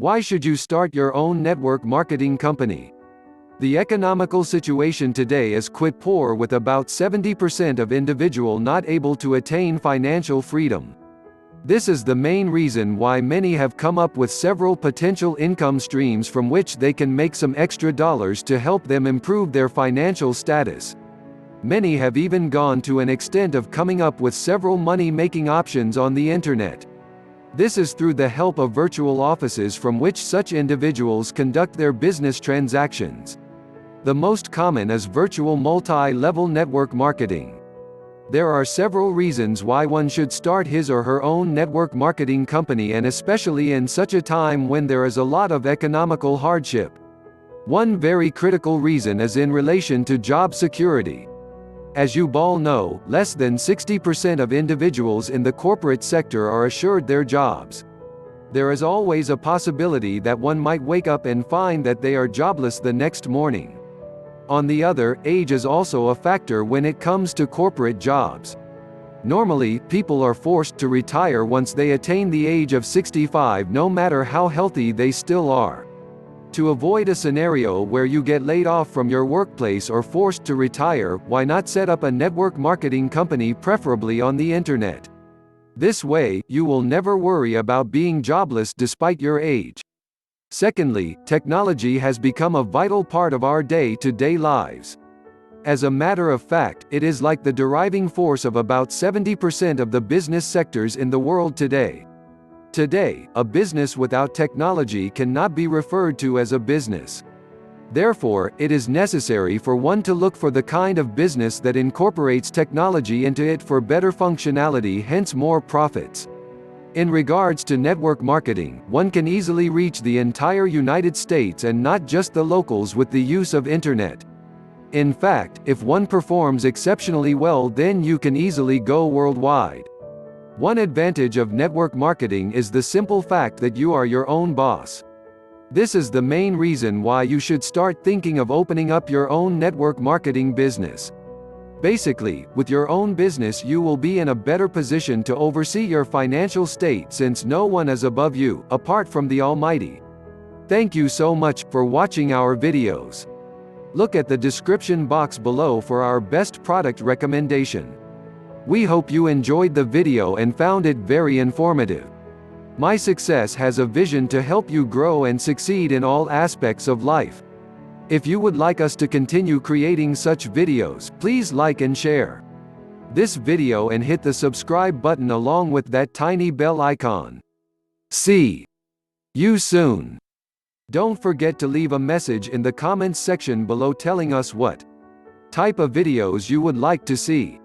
Why should you start your own network marketing company? The economical situation today is quite poor, with about 70% of individual not able to attain financial freedom. This is the main reason why many have come up with several potential income streams from which they can make some extra dollars to help them improve their financial status. Many have even gone to an extent of coming up with several money-making options on the internet. This is through the help of virtual offices from which such individuals conduct their business transactions. The most common is virtual multi-level network marketing. There are several reasons why one should start his or her own network marketing company, and especially in such a time when there is a lot of economical hardship. One very critical reason is in relation to job security. As you all know, less than 60% of individuals in the corporate sector are assured their jobs. There is always a possibility that one might wake up and find that they are jobless the next morning. On the other, age is also a factor when it comes to corporate jobs. Normally, people are forced to retire once they attain the age of 65, no matter how healthy they still are. To avoid a scenario where you get laid off from your workplace or forced to retire, why not set up a network marketing company, preferably on the internet? This way, you will never worry about being jobless despite your age. Secondly, technology has become a vital part of our day-to-day lives. As a matter of fact, it is like the driving force of about 70% of the business sectors in the world today. Today, a business without technology cannot be referred to as a business. Therefore, it is necessary for one to look for the kind of business that incorporates technology into it for better functionality, hence more profits. In regards to network marketing, one can easily reach the entire United States and not just the locals with the use of internet. In fact, if one performs exceptionally well, then you can easily go worldwide. One advantage of network marketing is the simple fact that you are your own boss. This is the main reason why you should start thinking of opening up your own network marketing business. Basically, with your own business you will be in a better position to oversee your financial state, since no one is above you, apart from the Almighty. Thank you so much for watching our videos. Look at the description box below for our best product recommendation. We hope you enjoyed the video and found it very informative. MySuccess has a vision to help you grow and succeed in all aspects of life. If you would like us to continue creating such videos, please like and share this video and hit the subscribe button along with that tiny bell icon. See you soon. Don't forget to leave a message in the comments section below telling us what type of videos you would like to see.